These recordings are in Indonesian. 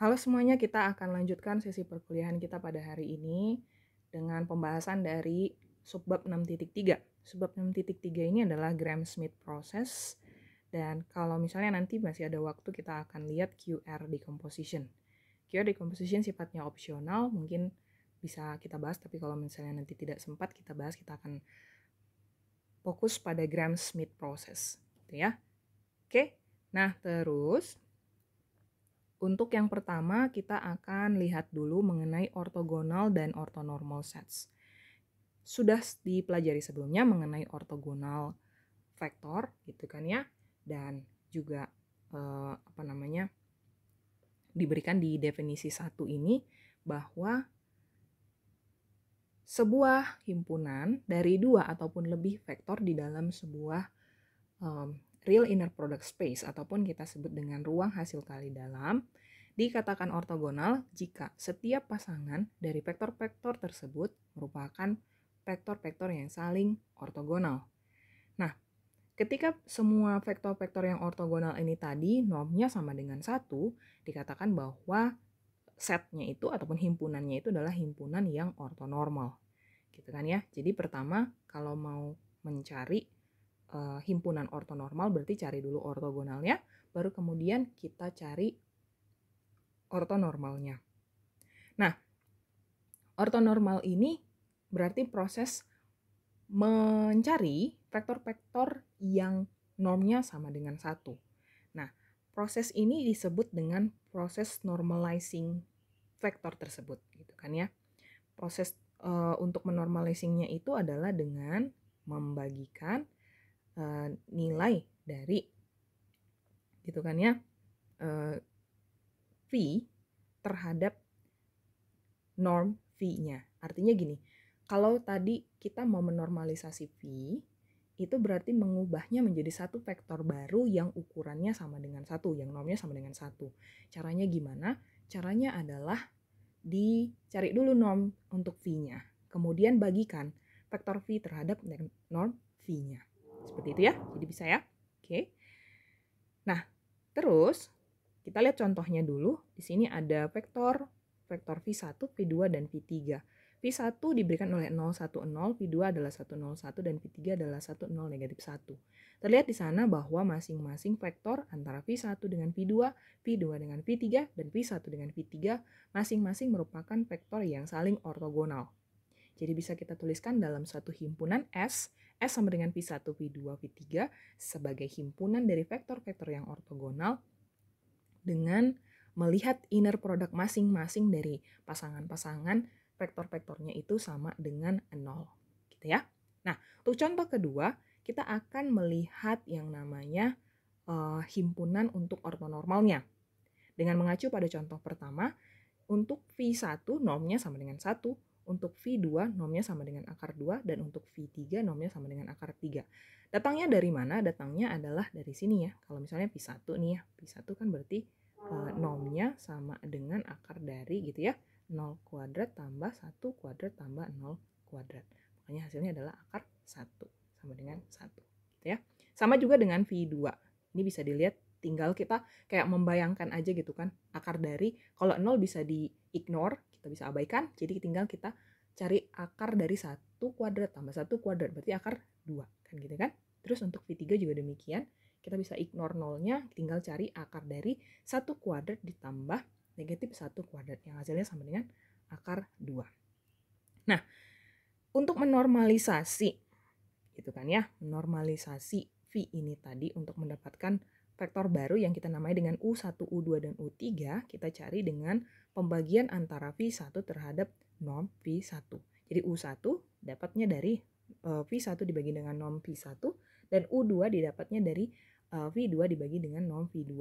Halo semuanya, kita akan lanjutkan sesi perkuliahan kita pada hari ini dengan pembahasan dari subbab 6.3. Subbab 6.3 ini adalah Gram-Schmidt process, dan kalau misalnya nanti masih ada waktu kita akan lihat QR decomposition. QR decomposition sifatnya opsional, mungkin bisa kita bahas, tapi kalau misalnya nanti tidak sempat kita bahas, kita akan fokus pada Gram-Schmidt process, gitu ya. Oke, nah terus untuk yang pertama, kita akan lihat dulu mengenai ortogonal dan ortonormal sets. Sudah dipelajari sebelumnya mengenai ortogonal vektor, gitu kan ya, dan juga diberikan di definisi 1 ini bahwa sebuah himpunan dari 2 ataupun lebih vektor di dalam sebuah real inner product space ataupun kita sebut dengan ruang hasil kali dalam dikatakan ortogonal jika setiap pasangan dari vektor-vektor tersebut merupakan vektor-vektor yang saling ortogonal. Nah, ketika semua vektor-vektor yang ortogonal ini tadi normnya sama dengan 1, dikatakan bahwa setnya itu ataupun himpunannya itu adalah himpunan yang ortonormal. Gitu kan ya. Jadi pertama kalau mau mencari himpunan ortonormal berarti cari dulu ortogonalnya, baru kemudian kita cari ortonormalnya. Nah, ortonormal ini berarti proses mencari vektor-vektor yang normnya sama dengan 1. Nah, proses ini disebut dengan proses normalizing vektor tersebut, gitu kan ya. Proses untuk menormalizingnya itu adalah dengan membagikan nilai dari gitu kan ya V terhadap norm V-nya. Artinya gini, kalau tadi kita mau menormalisasi V, itu berarti mengubahnya menjadi satu vektor baru yang ukurannya sama dengan 1, yang normnya sama dengan 1. Caranya gimana? Caranya adalah dicari dulu norm untuk V-nya. Kemudian bagikan vektor V terhadap norm V-nya. Seperti itu ya, jadi bisa ya. Oke. Nah, terus kita lihat contohnya dulu. Di sini ada vektor V1, V2, dan V3. V1 diberikan oleh 0, 1, 0, V2 adalah 1, 0, 1, dan V3 adalah 1, 0, negatif 1. Terlihat di sana bahwa masing-masing vektor antara V1 dengan V2, V2 dengan V3, dan V1 dengan V3 masing-masing merupakan vektor yang saling ortogonal. Jadi bisa kita tuliskan dalam satu himpunan S sama dengan V1, V2, V3 sebagai himpunan dari vektor-vektor yang ortogonal dengan melihat inner product masing-masing dari pasangan-pasangan vektor-vektornya itu sama dengan 0. Gitu ya. Nah, untuk contoh kedua, kita akan melihat yang namanya himpunan untuk ortonormalnya. Dengan mengacu pada contoh pertama, untuk V1 normnya sama dengan 1, untuk V2 normnya sama dengan akar 2, dan untuk V3 normnya sama dengan akar 3. Datangnya dari mana? Datangnya adalah dari sini ya. Kalau misalnya V1 nih ya, V1 kan berarti normnya sama dengan akar dari gitu ya, 0 kuadrat tambah 1 kuadrat tambah 0 kuadrat. Makanya hasilnya adalah akar 1 sama dengan 1. Gitu ya. Sama juga dengan V2. Ini bisa dilihat, tinggal kita kayak membayangkan aja gitu kan, akar dari, kalau 0 bisa di-ignore, kita bisa abaikan, jadi tinggal kita cari akar dari 1 kuadrat tambah 1 kuadrat, berarti akar 2, kan gitu kan. Terus untuk V3 juga demikian, kita bisa ignore nolnya, tinggal cari akar dari 1 kuadrat ditambah negatif 1 kuadrat, yang hasilnya sama dengan akar 2. Nah, untuk menormalisasi, gitu kan ya, menormalisasi V ini tadi untuk mendapatkan vektor baru yang kita namai dengan U1, U2, dan U3, kita cari dengan pembagian antara V1 terhadap norm V1. Jadi U1 dapatnya dari V1 dibagi dengan norm V1, dan U2 didapatnya dari V2 dibagi dengan norm V2.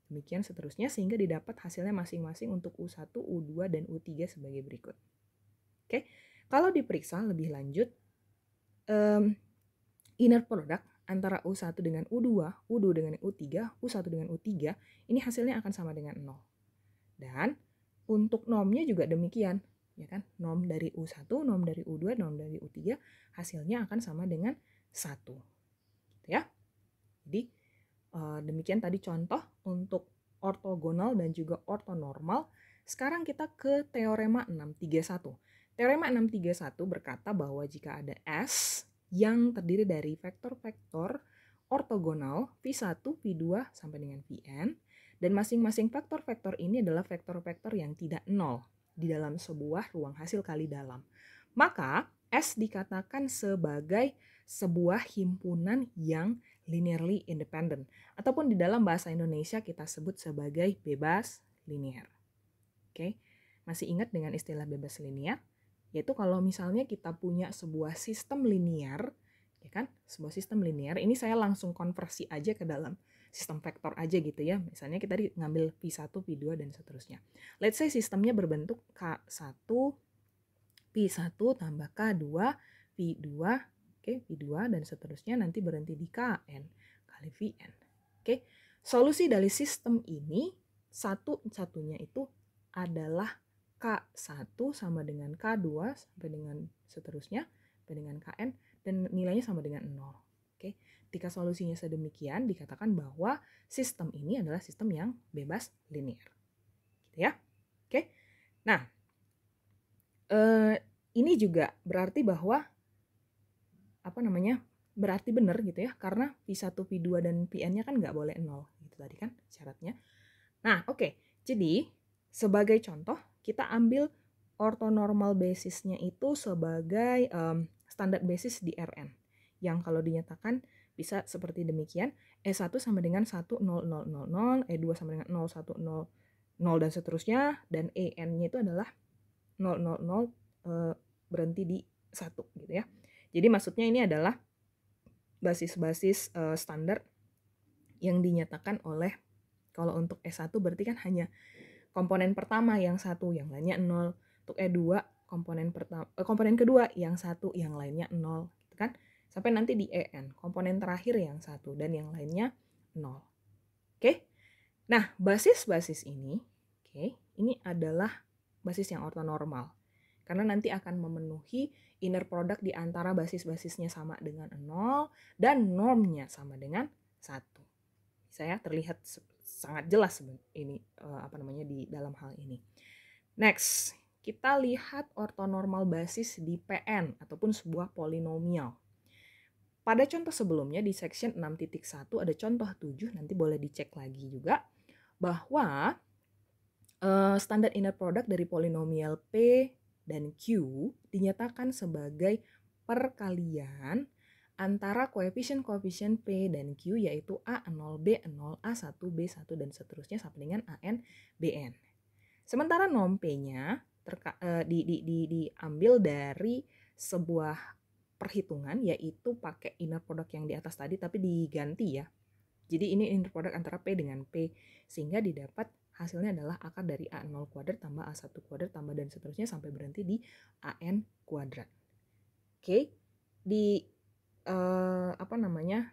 Demikian seterusnya sehingga didapat hasilnya masing-masing untuk U1, U2, dan U3 sebagai berikut. Oke, kalau diperiksa lebih lanjut, inner product antara U1 dengan U2, U2 dengan U3, U1 dengan U3, ini hasilnya akan sama dengan 0. Dan untuk normnya juga demikian, ya kan? Norm dari U1, norm dari U2, norm dari U3, hasilnya akan sama dengan 1. Gitu ya. Jadi demikian tadi contoh untuk ortogonal dan juga ortonormal. Sekarang kita ke teorema 631. Teorema 631 berkata bahwa jika ada S yang terdiri dari vektor-vektor ortogonal V1, V2 sampai dengan Vn, dan masing-masing vektor-vektor ini adalah vektor-vektor yang tidak nol di dalam sebuah ruang hasil kali dalam, maka S dikatakan sebagai sebuah himpunan yang linearly independent, ataupun di dalam bahasa Indonesia kita sebut sebagai bebas linear. Oke, masih ingat dengan istilah bebas linear? Yaitu kalau misalnya kita punya sebuah sistem linear, ya kan? Sebuah sistem linear, ini saya langsung konversi aja ke dalam sistem vektor aja gitu ya. Misalnya kita ngambil V1, V2 dan seterusnya. Let's say sistemnya berbentuk K1, V1 tambah K2, V2, oke, V2 dan seterusnya nanti berhenti di Kn kali Vn. Oke, solusi dari sistem ini satu-satunya itu adalah K1 sama dengan K2 sampai dengan seterusnya sampai dengan Kn dan nilainya sama dengan 0. Oke, ketika solusinya sedemikian dikatakan bahwa sistem ini adalah sistem yang bebas linear. Gitu ya. Oke. Nah, ini juga berarti bahwa berarti benar gitu ya, karena V1, V2 dan Pn-nya kan nggak boleh 0 gitu tadi kan syaratnya. Nah, oke. Jadi sebagai contoh kita ambil ortonormal basisnya itu sebagai standar basis di Rn, yang kalau dinyatakan bisa seperti demikian: E1 sama dengan 1, 0, 0, 0, 0, E2 sama dengan 0, 1, 0, 0 dan seterusnya, dan En-nya itu adalah 0, 0, 0 berhenti di 1 gitu ya. Jadi maksudnya ini adalah basis-basis standar yang dinyatakan oleh, kalau untuk E1 berarti kan hanya komponen pertama yang 1, yang lainnya 0. Untuk E2 komponen kedua yang 1, yang lainnya 0 gitu kan. Sampai nanti di En, komponen terakhir yang 1 dan yang lainnya 0. Oke. Nah, basis-basis ini, ini adalah basis yang ortonormal. Karena nanti akan memenuhi inner product di antara basis-basisnya sama dengan 0 dan normnya sama dengan 1. Saya terlihat sangat jelas ini di dalam hal ini. Next, kita lihat ortonormal basis di Pn ataupun sebuah polinomial. Pada contoh sebelumnya di section 6.1 ada contoh 7, nanti boleh dicek lagi juga bahwa standar inner product dari polinomial P dan Q dinyatakan sebagai perkalian antara koefisien-koefisien P dan Q, yaitu A0, B0, A1, B1 dan seterusnya sampai dengan AN, BN. Sementara norm P-nya diambil dari sebuah perhitungan, yaitu pakai inner product yang di atas tadi tapi diganti ya. Jadi ini inner product antara P dengan P, sehingga didapat hasilnya adalah akar dari A0 kuadrat tambah A1 kuadrat tambah dan seterusnya sampai berhenti di AN kuadrat. Oke, di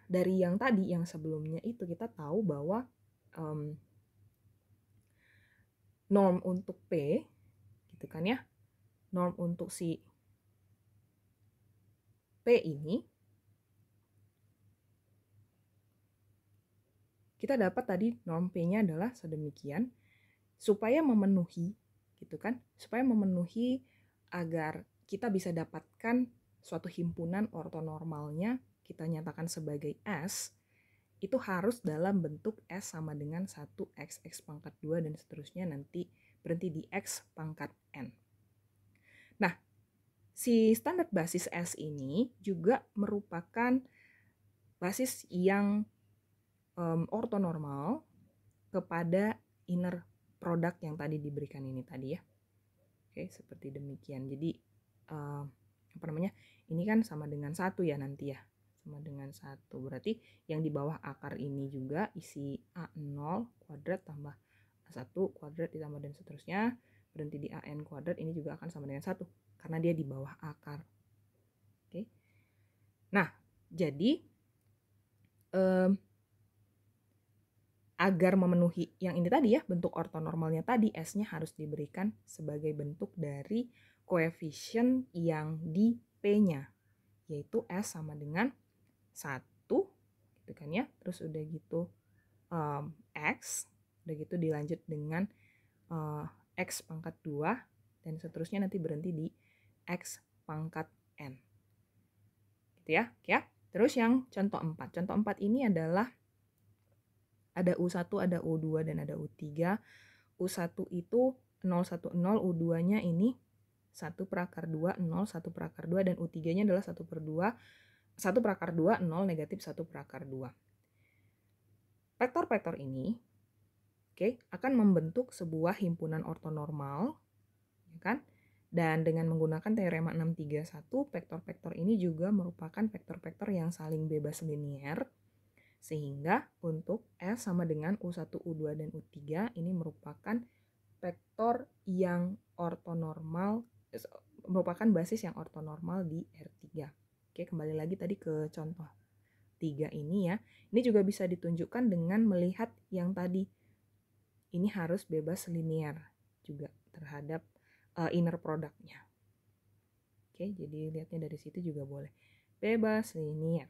dari yang tadi, yang sebelumnya itu kita tahu bahwa norm untuk P gitu kan ya, norm untuk si P ini kita dapat tadi norm P-nya adalah sedemikian supaya memenuhi gitu kan, supaya memenuhi agar kita bisa dapatkan suatu himpunan ortonormalnya kita nyatakan sebagai S, itu harus dalam bentuk S sama dengan 1x, x pangkat 2 dan seterusnya nanti berhenti di x pangkat n. Nah, si standar basis S ini juga merupakan basis yang ortonormal kepada inner product yang tadi diberikan ini tadi ya. Oke, seperti demikian. Jadi ini kan sama dengan 1 ya nanti ya. Sama dengan 1. Berarti yang di bawah akar ini juga isi A0 kuadrat tambah A1 kuadrat ditambah dan seterusnya berhenti di AN kuadrat, ini juga akan sama dengan 1 karena dia di bawah akar. Oke. Nah, jadi agar memenuhi yang ini tadi ya, bentuk ortonormalnya tadi, S-nya harus diberikan sebagai bentuk dari koefisien yang di P-nya, yaitu S sama dengan 1 gitu kan ya. Terus udah gitu X Udah gitu dilanjut dengan X pangkat 2, dan seterusnya nanti berhenti di X pangkat N. Gitu ya. Oke ya. Terus yang contoh 4. Contoh 4 ini adalah ada U1, ada U2, dan ada U3. U1 itu 010, U2-nya ini 1 per akar 2, 0, 1 per akar 2, dan U3-nya adalah 1 per 2, 1 per akar 2, 0, negatif 1 per akar 2. Vektor-vektor ini akan membentuk sebuah himpunan ortonormal, ya kan? Dan dengan menggunakan teorema 631, vektor-vektor ini juga merupakan vektor-vektor yang saling bebas linier, sehingga untuk S sama dengan U1, U2, dan U3 ini merupakan vektor yang ortonormal, merupakan basis yang ortonormal di R3. Oke, kembali lagi tadi ke contoh 3 ini ya. Ini juga bisa ditunjukkan dengan melihat yang tadi. Ini harus bebas linier juga terhadap inner product-nya. Oke, jadi lihatnya dari situ juga boleh. Bebas linier.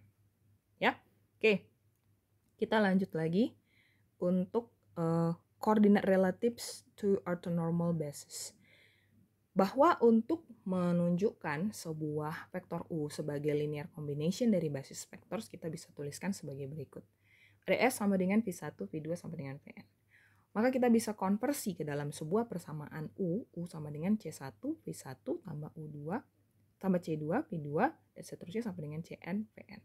Ya, oke. Kita lanjut lagi untuk coordinate relatives to orthonormal basis. Bahwa untuk menunjukkan sebuah vektor U sebagai linear combination dari basis vectors, kita bisa tuliskan sebagai berikut. Ds sama dengan V1, V2 sama dengan Vn. Maka kita bisa konversi ke dalam sebuah persamaan U sama dengan C1, V1 tambah U2, tambah C2, V2, dan seterusnya sampai dengan Cn, Vn.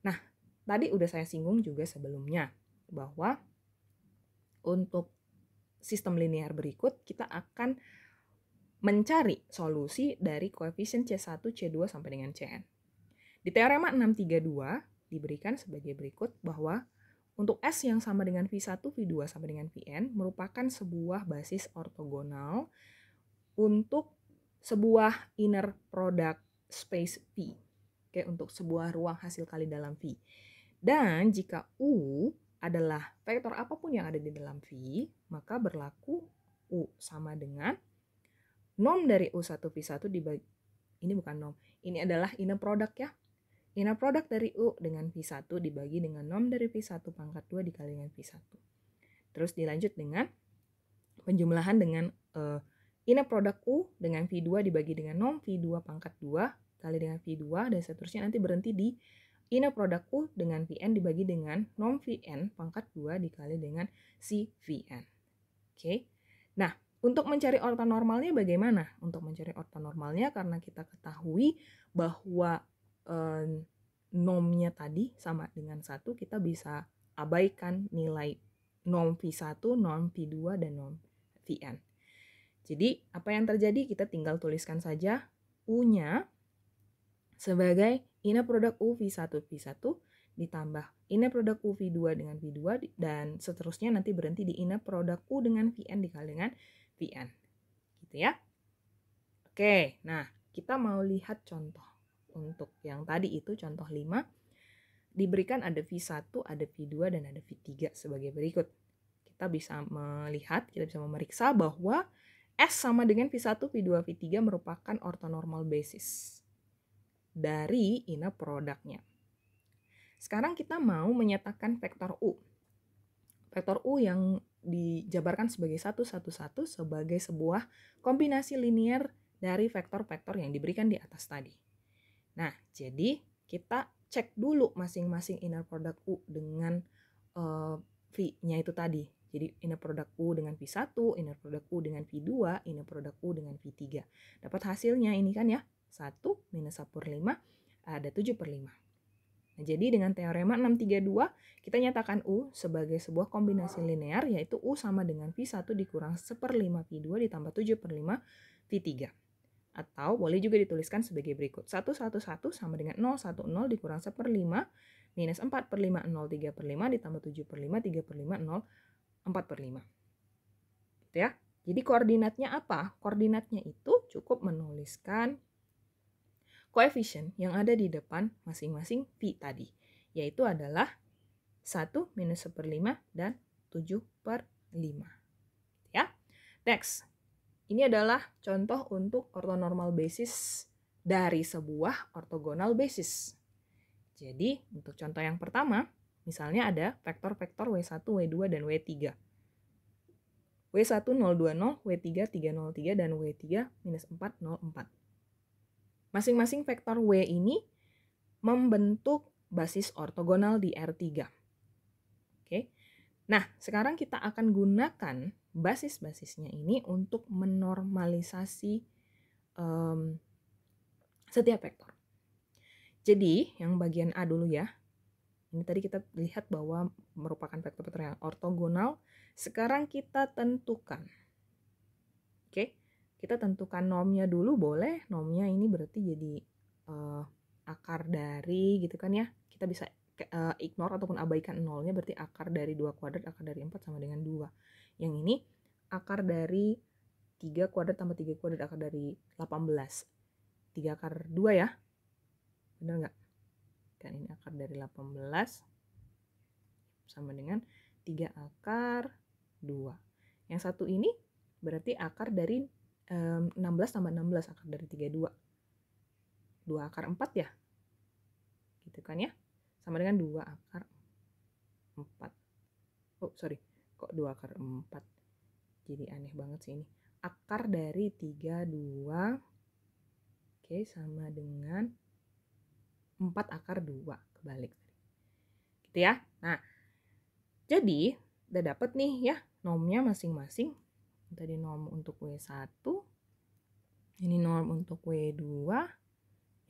Nah, tadi udah saya singgung juga sebelumnya bahwa untuk sistem linear berikut kita akan mencari solusi dari koefisien C1, C2 sampai dengan Cn. Di teorema 632 diberikan sebagai berikut bahwa untuk S yang sama dengan V1, V2 sama dengan Vn merupakan sebuah basis ortogonal untuk sebuah inner product space V. Untuk sebuah ruang hasil kali dalam V. Dan jika U adalah vektor apapun yang ada di dalam V, maka berlaku U sama dengan norm dari U1 V1 dibagi, ini bukan norm, ini adalah inner product ya. Inner product dari U dengan V1 dibagi dengan norm dari V1 pangkat 2 dikali dengan V1. Terus dilanjut dengan penjumlahan dengan inner product U dengan V2 dibagi dengan norm V2 pangkat 2 kali dengan V2, dan seterusnya nanti berhenti di inner product U dengan Vn dibagi dengan norm Vn pangkat 2 dikali dengan si Vn. Oke. Nah, untuk mencari ortonormalnya bagaimana? Untuk mencari ortonormalnya, karena kita ketahui bahwa normnya tadi sama dengan 1, kita bisa abaikan nilai norm V1, norm V2, dan norm Vn. Jadi, apa yang terjadi? Kita tinggal tuliskan saja U-nya sebagai inner product U V1 V1 ditambah inner product U V2 dengan V2, dan seterusnya nanti berhenti di inner product U dengan Vn dikali dengan Vn. Gitu ya. Oke, nah kita mau lihat contoh. Untuk yang tadi itu contoh 5, diberikan ada V1, ada V2, dan ada V3 sebagai berikut. Kita bisa melihat, kita bisa memeriksa bahwa S sama dengan V1, V2, V3 merupakan ortonormal basis dari inner product-nya. Sekarang kita mau menyatakan vektor U. Vektor U yang dijabarkan sebagai 111 sebagai sebuah kombinasi linear dari vektor-vektor yang diberikan di atas tadi. Nah, jadi kita cek dulu masing-masing inner product U dengan V-nya itu tadi. Jadi inner product U dengan V1, inner product U dengan V2, inner product U dengan V3. Dapat hasilnya ini kan ya, 1 minus 1 per 5, ada 7 per 5. Nah, jadi dengan teorema 632, kita nyatakan U sebagai sebuah kombinasi linear, yaitu U sama dengan V1 dikurang 1 per 5 V2 ditambah 7 per 5 V3. Atau boleh juga dituliskan sebagai berikut. 111 sama dengan 010 dikurang 1 per 5 minus 4 per 5, 0, 3 per 5 ditambah 7 per 5, 3 per 5, 0, 4 per 5. Gitu ya. Jadi koordinatnya apa? Koordinatnya itu cukup menuliskan koefisien yang ada di depan masing-masing V tadi. Yaitu adalah 1 minus 1 per 5 dan 7 per 5. Ya. Next. Ini adalah contoh untuk ortonormal basis dari sebuah ortogonal basis. Jadi, untuk contoh yang pertama, misalnya ada vektor-vektor W1, W2, dan W3. W1 020, W3 303, dan W3 minus 404. Masing-masing vektor W ini membentuk basis ortogonal di R3. Oke. Nah, sekarang kita akan gunakan basis-basisnya ini untuk menormalisasi setiap vektor. Jadi, yang bagian A dulu ya. Ini tadi kita lihat bahwa merupakan vektor-vektor yang ortogonal. Sekarang kita tentukan. Oke, kita tentukan normnya dulu boleh. Normnya ini berarti jadi akar dari gitu kan ya. Kita bisa ignore ataupun abaikan nolnya, berarti akar dari 2 kuadrat, akar dari 4 sama dengan 2. Yang ini akar dari 3 kuadrat tambah 3 kuadrat, akar dari 18. 3 akar 2 ya. Benar nggak? Kan ini akar dari 18 sama dengan 3 akar 2. Yang satu ini berarti akar dari 16 tambah 16, akar dari 32. 2 akar 4 ya. Gitu kan ya. Sama dengan 2 akar 4. Oh, sorry. Kok 2 akar 4? Jadi aneh banget sih ini. Akar dari 32. Oke, sama dengan 4 akar 2. Kebalik. Gitu ya. Nah, jadi udah dapet nih ya normnya masing-masing. Tadi norm untuk W1. Ini norm untuk W2.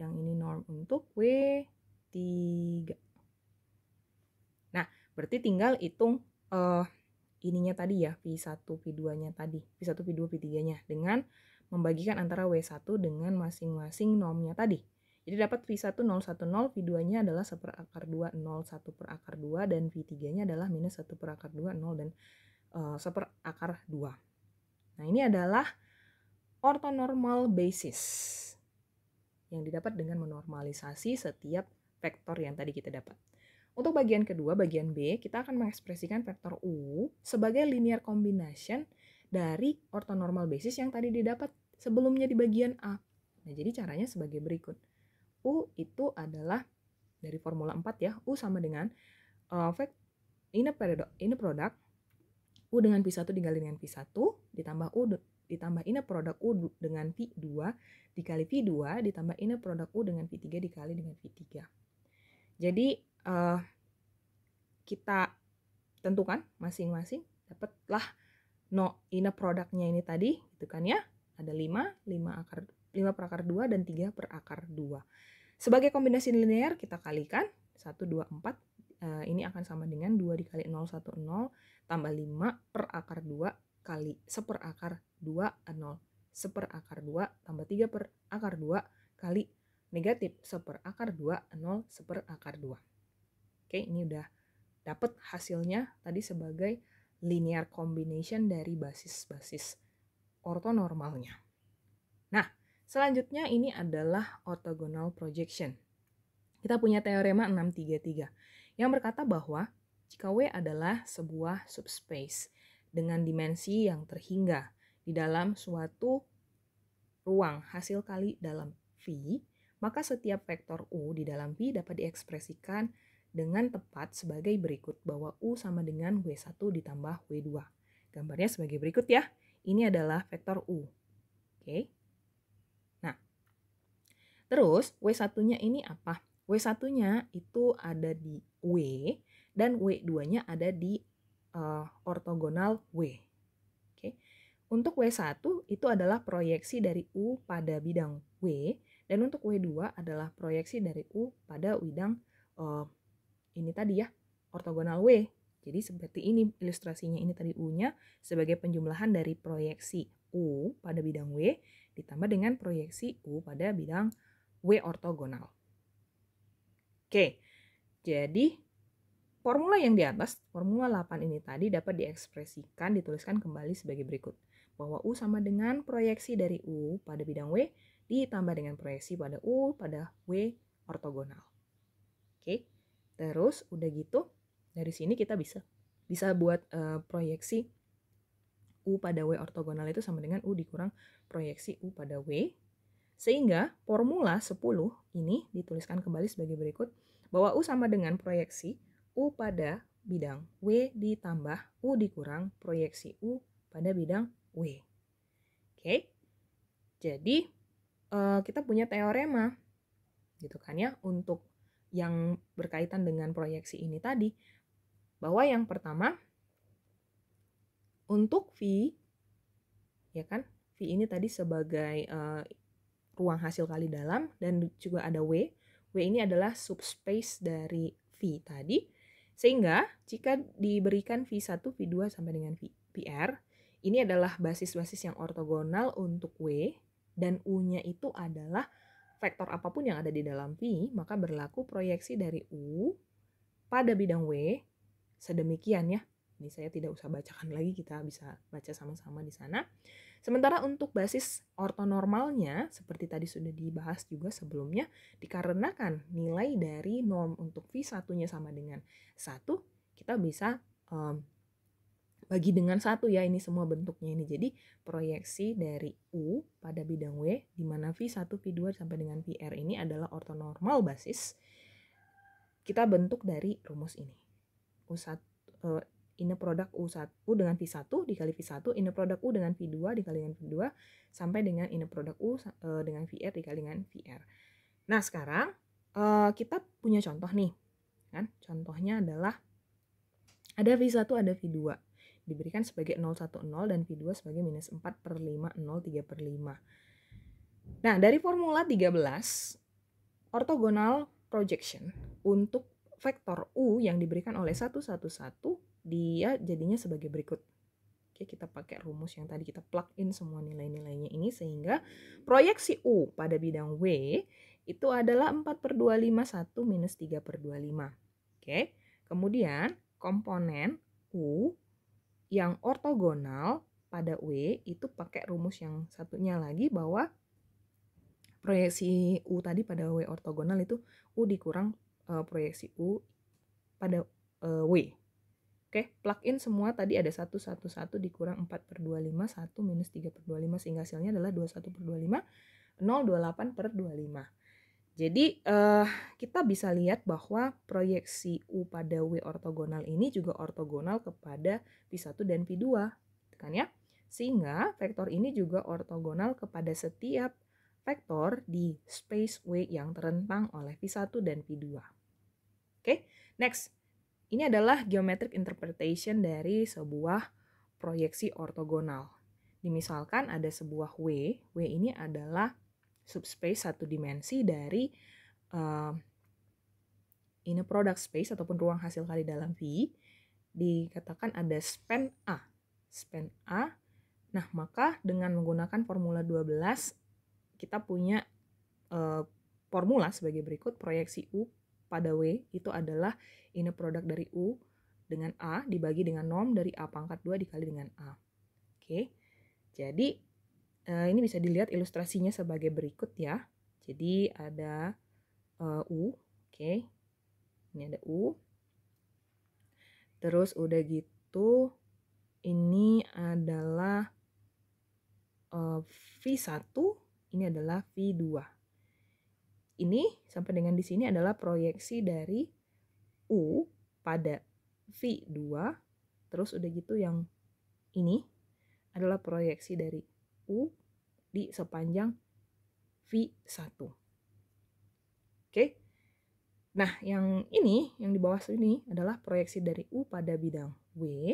Yang ini norm untuk W3. Nah, berarti tinggal hitung ininya tadi ya, V1, V2-nya tadi. V1, V2, V3-nya. Dengan membagikan antara W1 dengan masing-masing normnya tadi. Jadi dapat V1 010, V2-nya adalah 1 per akar 2, 0, 1 per akar 2, dan V3-nya adalah minus 1 per akar 2, 0, dan 1 per akar 2. Nah, ini adalah orthonormal basis yang didapat dengan menormalisasi setiap vektor yang tadi kita dapat. Untuk bagian kedua, bagian B, kita akan mengekspresikan vektor U sebagai linear combination dari orthonormal basis yang tadi didapat sebelumnya di bagian A. Nah, jadi caranya sebagai berikut. U itu adalah dari formula 4 ya, U sama dengan inner product U dengan V1 dikali dengan V1 ditambah U ditambah inner product U dengan V2 dikali V2 ditambah inner product U dengan V3 dikali dengan V3. Jadi kita tentukan masing-masing, dapatlah inner product-nya ini tadi gitu kan ya. Ada 5 per akar 2 dan 3 per akar 2. Sebagai kombinasi linear kita kalikan 1, 2, 4. Ini akan sama dengan 2 dikali 0, 1, 0 tambah 5 per akar 2 kali 1 per akar 2, 0. 1 per akar 2 tambah 3 per akar 2 kali negatif 1 per akar 2, 0, 1 per akar 2. Oke, ini udah dapat hasilnya tadi sebagai linear combination dari basis-basis ortonormalnya. Nah, selanjutnya ini adalah orthogonal projection. Kita punya teorema 633 yang berkata bahwa jika W adalah sebuah subspace dengan dimensi yang terhingga di dalam suatu ruang hasil kali dalam V, maka setiap vektor U di dalam V dapat diekspresikan dengan tepat sebagai berikut, bahwa U sama dengan W1 ditambah W2. Gambarnya sebagai berikut ya. Ini adalah vektor U. Oke. Nah, terus W1-nya ini apa? W1-nya itu ada di W dan W2-nya ada di ortogonal W. Oke. Untuk W1 itu adalah proyeksi dari U pada bidang W, dan untuk W2 adalah proyeksi dari U pada bidang ini tadi ya, ortogonal W. Jadi seperti ini ilustrasinya, ini tadi U-nya sebagai penjumlahan dari proyeksi U pada bidang W ditambah dengan proyeksi U pada bidang W ortogonal. Oke, jadi formula yang di atas, formula 8 ini tadi dapat diekspresikan, dituliskan kembali sebagai berikut. Bahwa U sama dengan proyeksi dari U pada bidang W ditambah dengan proyeksi pada U pada W ortogonal. Oke. Terus udah gitu dari sini kita bisa buat proyeksi U pada W ortogonal itu sama dengan U dikurang proyeksi U pada W. Sehingga formula 10 ini dituliskan kembali sebagai berikut, bahwa U sama dengan proyeksi U pada bidang W ditambah U dikurang proyeksi U pada bidang W. Oke, jadi kita punya teorema gitu kan ya untuk yang berkaitan dengan proyeksi ini tadi, bahwa yang pertama untuk V, ya kan, V ini tadi sebagai ruang hasil kali dalam, dan juga ada W. W ini adalah subspace dari V tadi. Sehingga jika diberikan V1, V2 sampai dengan VR, ini adalah basis-basis yang ortogonal untuk W, dan U-nya itu adalah vektor apapun yang ada di dalam V, maka berlaku proyeksi dari U pada bidang W sedemikian ya. Ini saya tidak usah bacakan lagi, kita bisa baca sama-sama di sana. Sementara untuk basis ortonormalnya, seperti tadi sudah dibahas juga sebelumnya, dikarenakan nilai dari norm untuk V1-nya sama dengan 1, kita bisa bagi dengan 1 ya, ini semua bentuknya ini. Jadi proyeksi dari U pada bidang W, di mana V1, V2 sampai dengan VR ini adalah ortonormal basis, kita bentuk dari rumus ini. U1, inner product U dengan V1 dikali V1, inner product U dengan V2 dikali dengan V2, sampai dengan inner product U dengan VR dikali dengan VR. Nah, sekarang kita punya contoh nih. Kan? Contohnya adalah ada V1, ada V2. Diberikan sebagai 010 dan V2 sebagai minus 4/5, 0,3/5. Nah, dari formula 13, orthogonal projection untuk vektor U yang diberikan oleh 111, dia jadinya sebagai berikut. Oke, kita pakai rumus yang tadi kita plug in semua nilai-nilainya ini, sehingga proyeksi U pada bidang W itu adalah 4/25, 1 minus 3/25. Oke, kemudian komponen U yang ortogonal pada W itu pakai rumus yang satunya lagi, bahwa proyeksi U tadi pada W ortogonal itu U dikurang proyeksi U pada W. Oke, plug in semua tadi ada 111 dikurang 4/25, 1 minus 3/25, sehingga hasilnya adalah 21/25, 0,28/25. Jadi kita bisa lihat bahwa proyeksi U pada W ortogonal ini juga ortogonal kepada V1 dan V2, kan ya? Sehingga vektor ini juga ortogonal kepada setiap vektor di space W yang terentang oleh V1 dan V2. Oke, next. Ini adalah geometric interpretation dari sebuah proyeksi ortogonal. Dimisalkan ada sebuah W ini adalah subspace satu dimensi dari inner product space ataupun ruang hasil kali dalam V. Dikatakan ada span A. Span A. Nah, maka dengan menggunakan formula 12, kita punya formula sebagai berikut. Proyeksi U pada W itu adalah inner product dari U dengan A dibagi dengan norm dari A pangkat 2 dikali dengan A. Oke, jadi ini bisa dilihat ilustrasinya sebagai berikut ya. Jadi ada U, oke, ini ada U. Terus udah gitu, ini adalah V1, ini adalah V2. Ini sampai dengan di sini adalah proyeksi dari U pada V2, terus udah gitu yang ini adalah proyeksi dari U di sepanjang V1. Oke. Nah, yang ini, yang di bawah sini adalah proyeksi dari U pada bidang W.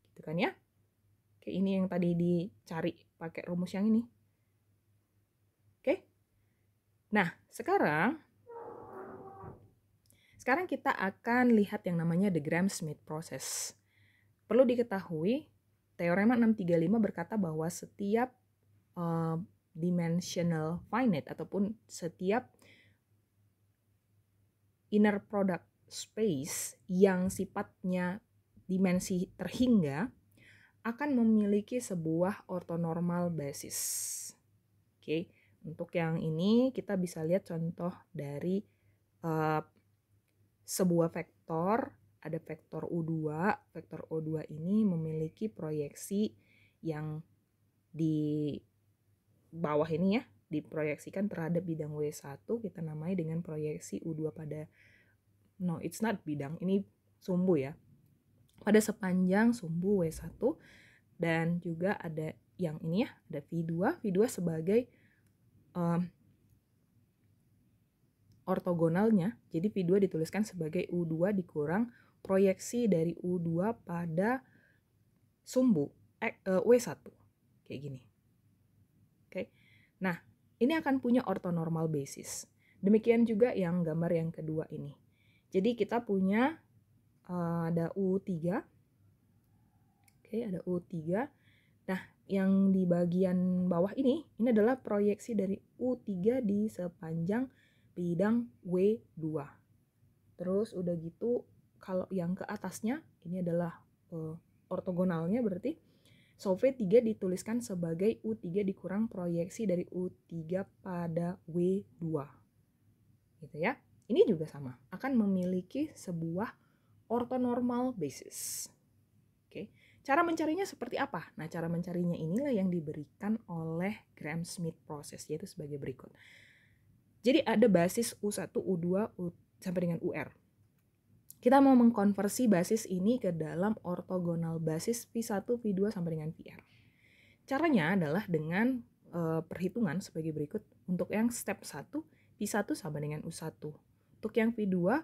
Gitu kan ya. Oke, ini yang tadi dicari pakai rumus yang ini. Oke. Nah, sekarang kita akan lihat yang namanya the Gram-Schmidt process. Perlu diketahui, teorema 635 berkata bahwa setiap dimensional finite ataupun setiap inner product space yang sifatnya dimensi terhingga akan memiliki sebuah ortonormal basis. Oke, untuk yang ini kita bisa lihat contoh dari sebuah vektor, ada vektor U2. Vektor U2 ini memiliki proyeksi yang di bawah ini ya, diproyeksikan terhadap bidang W1, kita namai dengan proyeksi U2 pada, no it's not bidang, ini sumbu ya, pada sepanjang sumbu W1. dan juga ada yang ini ya, ada V2 sebagai ortogonalnya. Jadi V2 dituliskan sebagai U2 dikurang proyeksi dari U2 pada sumbu W1. Kayak gini. Oke. Nah, ini akan punya ortonormal basis. Demikian juga yang gambar yang kedua ini. Jadi kita punya ada U3. Oke, ada U3. Nah, yang di bagian bawah ini adalah proyeksi dari U3 di sepanjang bidang W2. Terus udah gitu, kalau yang ke atasnya, ini adalah ortogonalnya berarti. So, V3 dituliskan sebagai U3 dikurang proyeksi dari U3 pada W2. Gitu ya. Ini juga sama, akan memiliki sebuah ortonormal basis. Oke. Cara mencarinya seperti apa? Nah, cara mencarinya inilah yang diberikan oleh Gram-Schmidt process, yaitu sebagai berikut. Jadi ada basis U1, U2, sampai dengan UR. Kita mau mengkonversi basis ini ke dalam ortogonal basis V1, V2, sampai dengan VR. Caranya adalah dengan perhitungan sebagai berikut. Untuk yang step 1, V1 sama dengan U1. Untuk yang V2,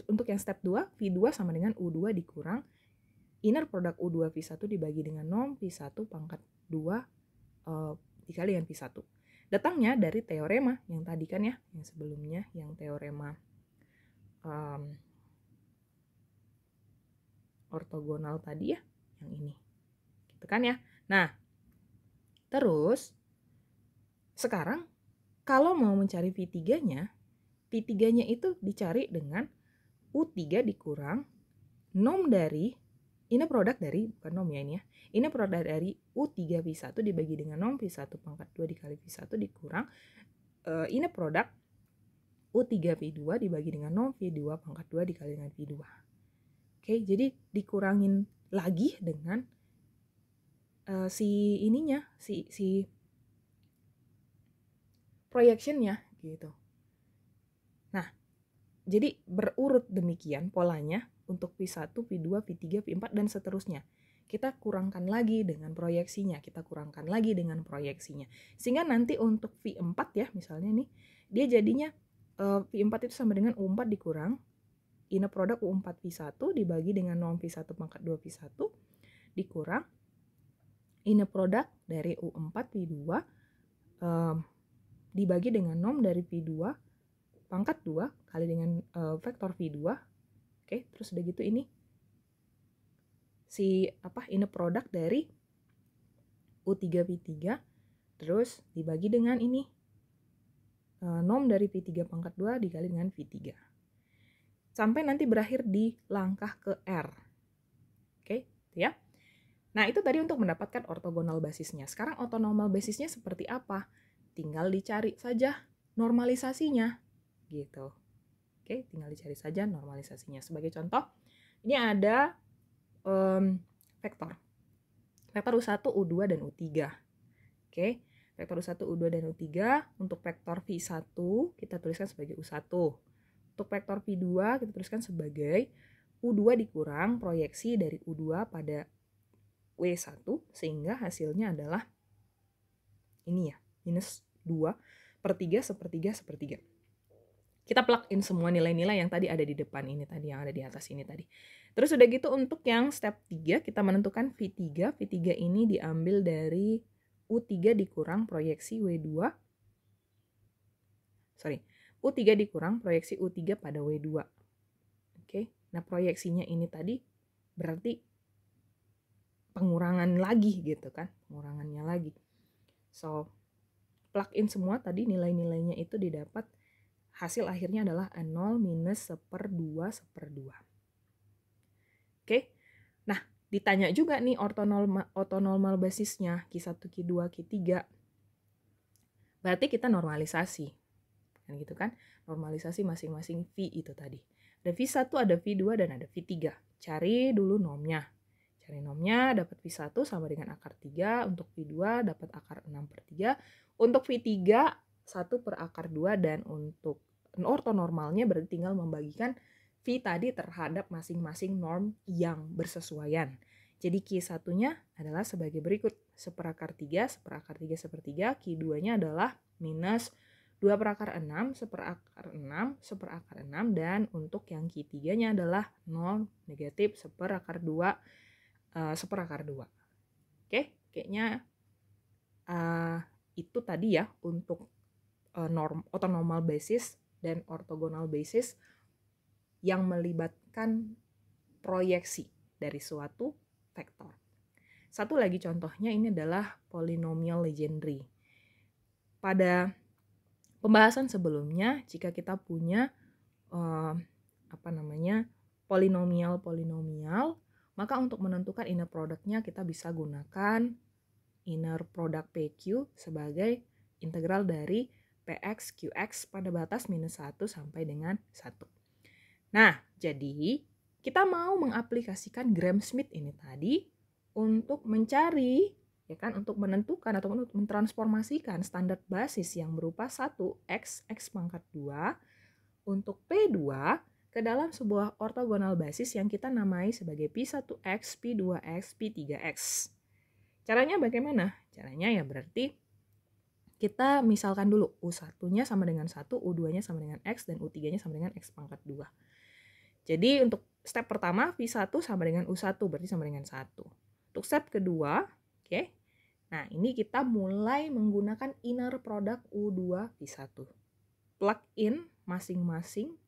untuk yang step 2, V2 sama dengan U2 dikurang inner product U2 V1 dibagi dengan norm V1 pangkat 2 dikali dengan V1. Datangnya dari teorema yang tadi kan ya, yang sebelumnya, yang teorema ortogonal tadi ya, yang ini. Gitu kan ya. Nah, terus sekarang kalau mau mencari V3-nya, V3-nya itu dicari dengan U3 dikurang norm dari ini produk dari, bukan norm ya ini ya, ini produk dari U3 V1 dibagi dengan norm V1 pangkat 2 dikali V1 dikurang ini produk U3 V2 dibagi dengan norm V2 pangkat 2 dikali dengan V2. Oke, jadi dikurangin lagi dengan si ininya, si projectionnya gitu. Nah, jadi berurut demikian polanya untuk V1, V2, V3, V4, dan seterusnya. Kita kurangkan lagi dengan proyeksinya, kita kurangkan lagi dengan proyeksinya. Sehingga nanti untuk V4 ya, misalnya nih, dia jadinya V4 itu sama dengan U4 dikurang inner product U4 V1 dibagi dengan norm V1 pangkat 2 V1 dikurang inner product dari U4 V2 dibagi dengan norm dari V2 pangkat 2 kali dengan vektor V2. Oke, terus udah gitu ini si inner product dari U3 V3 terus dibagi dengan ini norm dari V3 pangkat 2 dikali dengan V3. Sampai nanti berakhir di langkah ke R. Oke, ya. Nah, itu tadi untuk mendapatkan ortogonal basisnya. Sekarang ortonormal basisnya seperti apa? Tinggal dicari saja normalisasinya. Gitu. Oke, tinggal dicari saja normalisasinya. Sebagai contoh, ini ada vektor. Vektor U1, U2, dan U3. Oke, vektor U1, U2, dan U3. Untuk vektor V1, kita tuliskan sebagai U1. Untuk vektor V2, kita tuliskan sebagai U2 dikurang proyeksi dari U2 pada W1, sehingga hasilnya adalah ini ya, minus 2/3, sepertiga, sepertiga. Kita plug in semua nilai-nilai yang tadi ada di depan ini tadi, yang ada di atas ini tadi. Terus udah gitu untuk yang step 3, kita menentukan V3. V3 ini diambil dari U3 dikurang proyeksi W2. U3 dikurang proyeksi U3 pada W2. Oke, nah proyeksinya ini tadi berarti pengurangan lagi gitu kan, pengurangannya lagi. So, plug in semua tadi nilai-nilainya itu didapat, hasil akhirnya adalah 0 minus 1/2/2. Oke, nah ditanya juga nih ortonormal basisnya Q1, Q2, Q3. Berarti kita normalisasi. Kan gitu kan, normalisasi masing-masing V itu tadi. Ada V1, ada V2, dan ada V3. Cari dulu normnya. Cari normnya, dapat V1 sama dengan akar 3. Untuk V2 dapat akar 6/3. Untuk V3, 1 per akar 2. Dan untuk ortonormalnya berarti tinggal membagikan V tadi terhadap masing-masing norm yang bersesuaian. Jadi Q1-nya adalah sebagai berikut. 1/3, 1/3 sepertiga. Q2-nya adalah minus 2/6, 1/6, 1/6. Dan untuk yang Q3-nya adalah 0, negatif 1/2, 1/2. Oke, kayaknya itu tadi ya untuk orthonormal basis dan orthogonal basis yang melibatkan proyeksi dari suatu vektor. Satu lagi contohnya ini adalah polinomial Legendre. Pada pembahasan sebelumnya, jika kita punya polinomial, maka untuk menentukan inner product-nya kita bisa gunakan inner product PQ sebagai integral dari PX QX pada batas minus 1 sampai dengan 1. Nah, jadi kita mau mengaplikasikan Gram-Schmidt ini tadi untuk mencari, ya kan, untuk menentukan atau untuk mentransformasikan standar basis yang berupa 1x, x pangkat 2 untuk P2 ke dalam sebuah ortogonal basis yang kita namai sebagai P1x, P2x, P3x. Caranya bagaimana? Caranya ya berarti kita misalkan dulu U1-nya sama dengan 1, U2-nya sama dengan X, dan U3-nya sama dengan X pangkat 2. Jadi untuk step pertama V1 sama dengan U1 berarti sama dengan 1. Untuk step kedua, oke. Nah, ini kita mulai menggunakan inner product U2 V1. Plug in masing-masing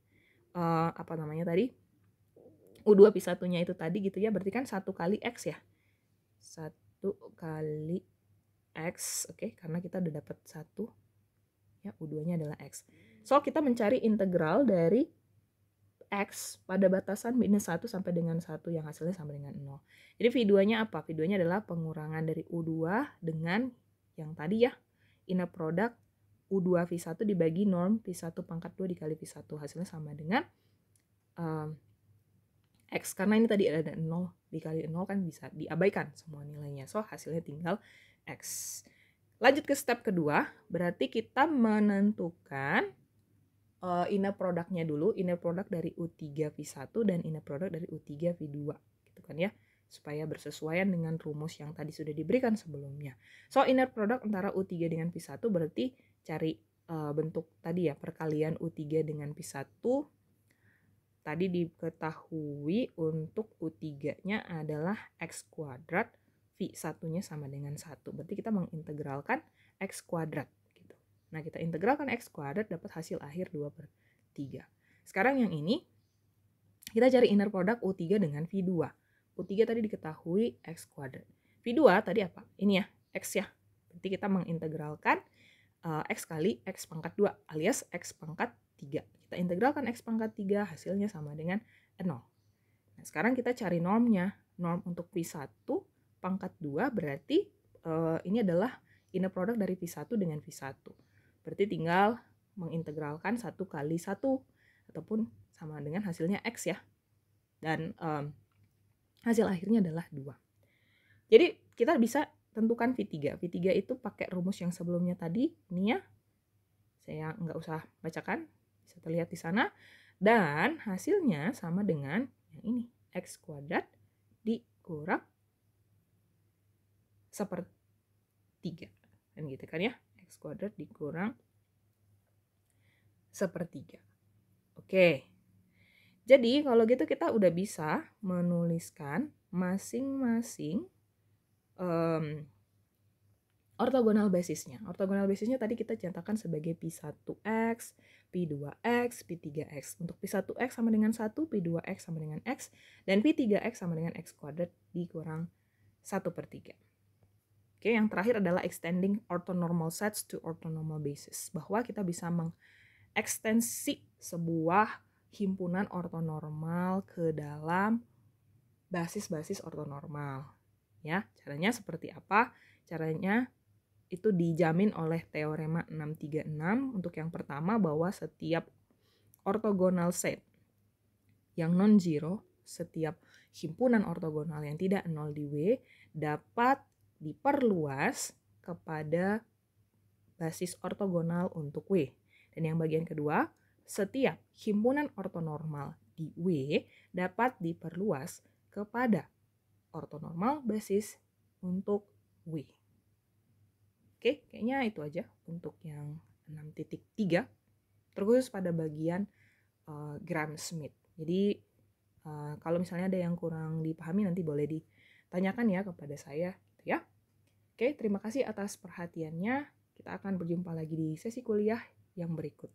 U2 V1-nya itu tadi gitu ya, berarti kan 1 kali X ya. 1 kali X, oke, karena kita udah dapat 1 ya, U2-nya adalah X. So, kita mencari integral dari X pada batasan minus 1 sampai dengan 1 yang hasilnya sama dengan 0. Jadi V2-nya apa? V2-nya adalah pengurangan dari U2 dengan yang tadi ya, inner product U2 V1 dibagi norm V1 pangkat 2 dikali V1. Hasilnya sama dengan X. Karena ini tadi ada 0 dikali 0 kan bisa diabaikan semua nilainya. So, hasilnya tinggal X. Lanjut ke step kedua, berarti kita menentukan inner product-nya dulu, inner product dari U3 V1 dan inner product dari U3 V2 gitu kan ya, supaya bersesuaian dengan rumus yang tadi sudah diberikan sebelumnya. So, inner product antara U3 dengan V1 berarti cari bentuk tadi ya, perkalian U3 dengan V1. Tadi diketahui untuk U3-nya adalah X kuadrat, V1-nya sama dengan 1. Berarti kita mengintegralkan X kuadrat. Nah, kita integralkan X kuadrat dapat hasil akhir 2/3. Sekarang yang ini, kita cari inner product U3 dengan V2. U3 tadi diketahui X kuadrat. V2 tadi apa? Ini ya, X ya. Berarti kita mengintegralkan X kali X pangkat 2 alias X pangkat 3. Kita integralkan X pangkat 3, hasilnya sama dengan 0. Nah, sekarang kita cari normnya. Norm untuk V1 pangkat 2 berarti ini adalah inner product dari V1 dengan V1. Berarti tinggal mengintegralkan 1 kali 1 ataupun sama dengan hasilnya X ya. Dan hasil akhirnya adalah 2. Jadi kita bisa tentukan V3. V3 itu pakai rumus yang sebelumnya tadi. Ini ya. Saya nggak usah bacakan. Bisa terlihat di sana. Dan hasilnya sama dengan yang ini. X kuadrat dikurang 1/3. Dan gitu kan ya. X kuadrat dikurang 1/3. Oke. Jadi kalau gitu kita udah bisa menuliskan masing-masing ortogonal basisnya. Ortogonal basisnya tadi kita catatkan sebagai P1X, P2X, P3X. Untuk P1X sama dengan 1, P2X sama dengan X, dan P3X sama dengan X kuadrat dikurang 1/3. Oke, yang terakhir adalah extending orthonormal sets to orthonormal basis. Bahwa kita bisa mengekstensi sebuah himpunan ortonormal ke dalam basis-basis ortonormal. Ya, caranya seperti apa? Caranya itu dijamin oleh teorema 636 untuk yang pertama bahwa setiap ortogonal set yang non-zero, setiap himpunan ortogonal yang tidak nol di W dapat diperluas kepada basis ortogonal untuk W. Dan yang bagian kedua, setiap himpunan ortonormal di W dapat diperluas kepada ortonormal basis untuk W. Oke, kayaknya itu aja untuk yang 6.3, terkhusus pada bagian Gram-Schmidt. Jadi kalau misalnya ada yang kurang dipahami nanti boleh ditanyakan ya kepada saya, gitu ya. Oke, terima kasih atas perhatiannya. Kita akan berjumpa lagi di sesi kuliah yang berikut.